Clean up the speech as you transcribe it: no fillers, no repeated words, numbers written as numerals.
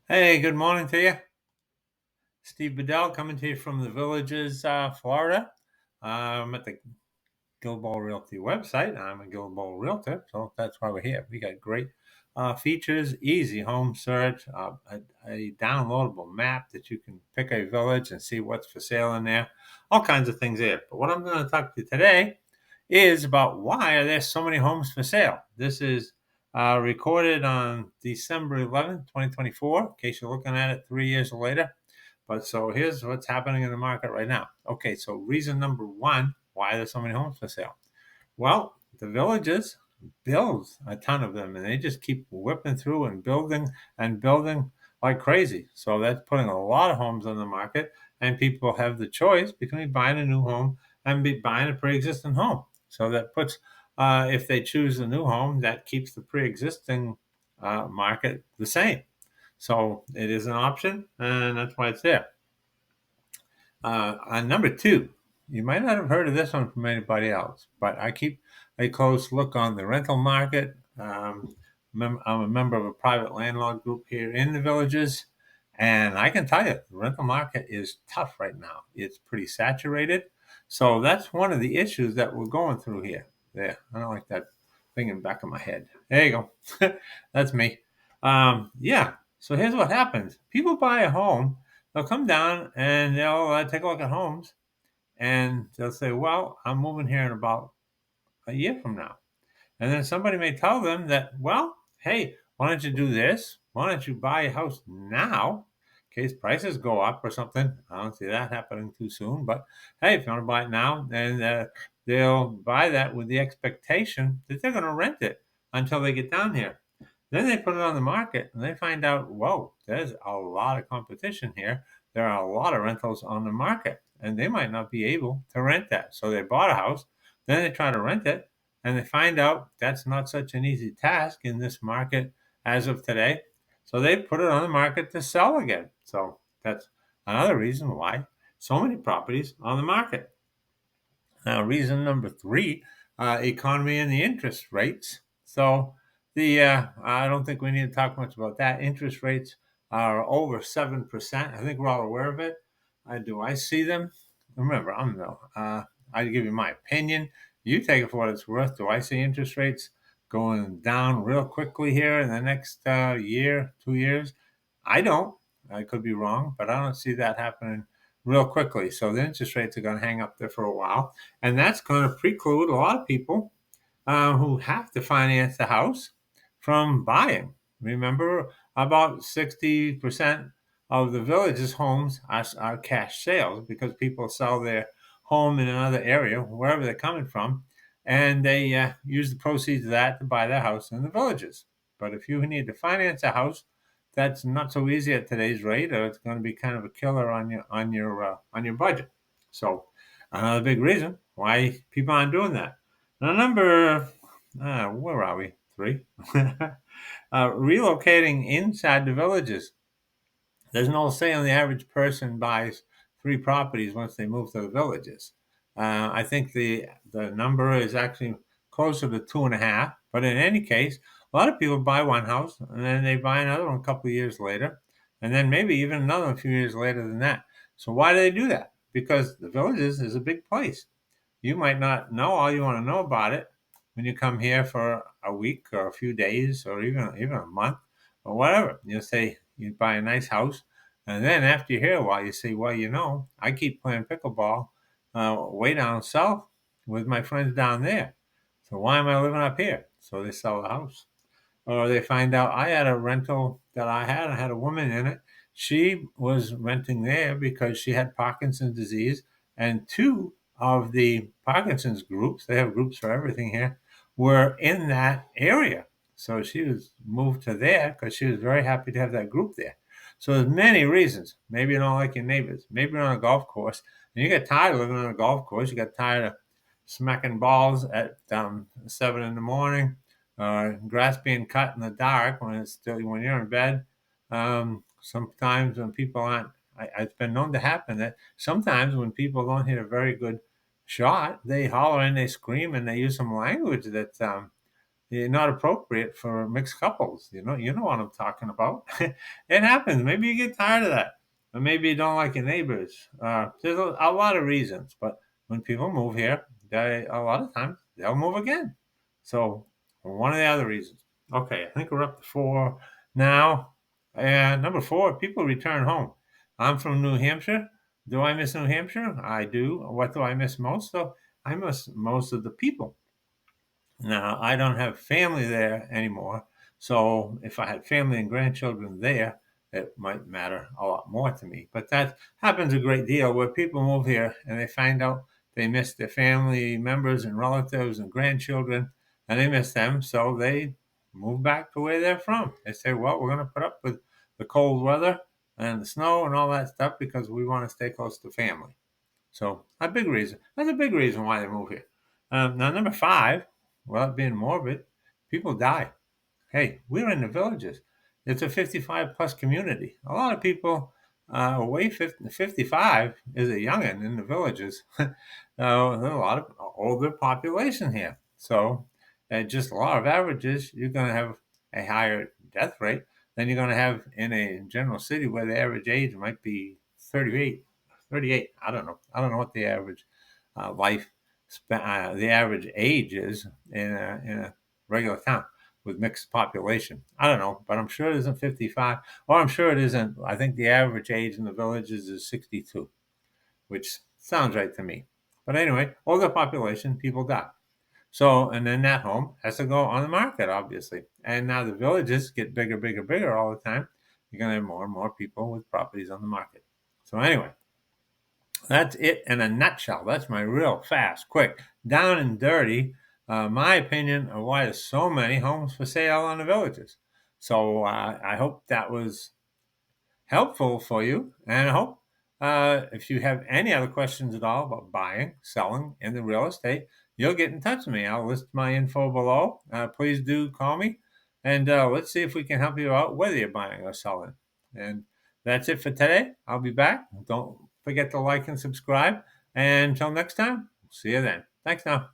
Hey, good morning to you. Steve Bedell coming to you from the Villages, Florida. I'm at the Gilbo Realty website. I'm a Gilbo Realtor, so that's why we're here. We got great features, easy home search, a downloadable map that you can pick a village and see what's for sale in there, all kinds of things there. But what I'm going to talk to you today is about why are there so many homes for sale. This is recorded on December 11th, 2024, in case you're looking at it 3 years later. But so here's what's happening in the market right now. Okay, so reason number one, why are there so many homes for sale? Well, the villages build a ton of them and they just keep whipping through and building like crazy. So that's putting a lot of homes on the market, and people have the choice between buying a new home and buying a pre-existing home. So that puts, if they choose a new home, that keeps the pre-existing market the same. So it is an option, and that's why it's there. On number two, you might not have heard of this one from anybody else, but I keep a close look on the rental market. I'm a member of a private landlord group here in the villages, and I can tell you the rental market is tough right now. It's pretty saturated. So that's one of the issues that we're going through here. There, I don't like that thing in the back of my head. There you go. That's me. Yeah. So here's what happens: people buy a home, they'll come down and they'll take a look at homes, and they'll say, "Well, I'm moving here in about a year from now." And then somebody may tell them that, "Well, hey, why don't you do this? Why don't you buy a house now, in case prices go up or something?" I don't see that happening too soon. But hey, if you want to buy it now, then they'll buy that with the expectation that they're going to rent it until they get down here. Then they put it on the market and they find out, whoa, there's a lot of competition here. There are a lot of rentals on the market, and they might not be able to rent that. So they bought a house, then they try to rent it, and they find out that's not such an easy task in this market as of today. So they put it on the market to sell again. So that's another reason why so many properties on the market. Now, reason number three, economy and the interest rates. So the I don't think we need to talk much about that. Interest rates are over 7%. I think we're all aware of it. Do I see them? Remember, I'm no. I give you my opinion. You take it for what it's worth. Do I see interest rates going down real quickly here in the next year, 2 years? I don't. I could be wrong, but I don't see that happening real quickly. So the interest rates are going to hang up there for a while, and that's going to preclude a lot of people who have to finance the house from buying. Remember, about 60% of the village's homes are cash sales because people sell their home in another area, wherever they're coming from, and they use the proceeds of that to buy their house in the villages. But if you need to finance a house, that's not so easy at today's rate, or it's going to be kind of a killer on your budget. So another big reason why people aren't doing that. Now, number, where are we? Three. Relocating inside the villages. There's no saying the average person buys three properties once they move to the villages. I think the number is actually closer to two and a half. But in any case, a lot of people buy one house and then they buy another one a couple of years later, and then maybe even another one a few years later than that. So why do they do that? Because the villages is a big place. You might not know all you want to know about it when you come here for a week or a few days or even a month or whatever. You say you buy a nice house, and then after you hear a while, you say, "Well, I keep playing pickleball way down south with my friends down there. So why am I living up here?" So they sell the house, or they find out I had a rental that I had a woman in it. She was renting there because she had Parkinson's disease, and two of the Parkinson's groups, they have groups for everything here, were in that area. So she was moved to there because she was very happy to have that group there. So there's many reasons. Maybe you don't like your neighbors. Maybe you're on a golf course and you get tired of living on a golf course. You get tired of smacking balls at 7 in the morning, grass being cut in the dark when you're in bed. Sometimes when people aren't, it's been known to happen that sometimes when people don't hit a very good shot, they holler and they scream and they use some language that not appropriate for mixed couples. You know what I'm talking about. It happens. Maybe you get tired of that, or maybe you don't like your neighbors. There's a lot of reasons, but when people move here, a lot of times they'll move again. So one of the other reasons. Okay, I think we're up to four now. And number four, people return home. I'm from New Hampshire. Do I miss New Hampshire? I do. What do I miss most? So I miss most of the people. Now, I don't have family there anymore. So if I had family and grandchildren there, it might matter a lot more to me. But that happens a great deal where people move here and they find out they miss their family members and relatives and grandchildren and they miss them. So they move back to where they're from. They say, well, we're going to put up with the cold weather and the snow and all that stuff because we want to stay close to family. So a big reason. That's a big reason why they move here. Now, number five, without being morbid, people die. Hey, we're in the villages. It's a 55 plus community. A lot of people away 55 is a youngin in the villages. There's a lot of older population here. So just a lot of averages, you're going to have a higher death rate than you're going to have in a general city where the average age might be 38. 38. I don't know. I don't know what the average the average age is in a regular town with mixed population. I don't know, but I'm sure it isn't 55, or I'm sure it isn't. I think the average age in the villages is 62, which sounds right to me. But anyway, older population, people die. So, and then that home has to go on the market, obviously. And now the villages get bigger, bigger, bigger all the time. You're going to have more and more people with properties on the market. So, anyway, that's it in a nutshell. That's my real fast, quick, down and dirty, my opinion of why there's so many homes for sale in the villages. So I hope that was helpful for you. And I hope if you have any other questions at all about buying, selling in the real estate, you'll get in touch with me. I'll list my info below. Please do call me. And let's see if we can help you out whether you're buying or selling. And that's it for today. I'll be back. Don't forget to like and subscribe. And until next time, see you then. Thanks now.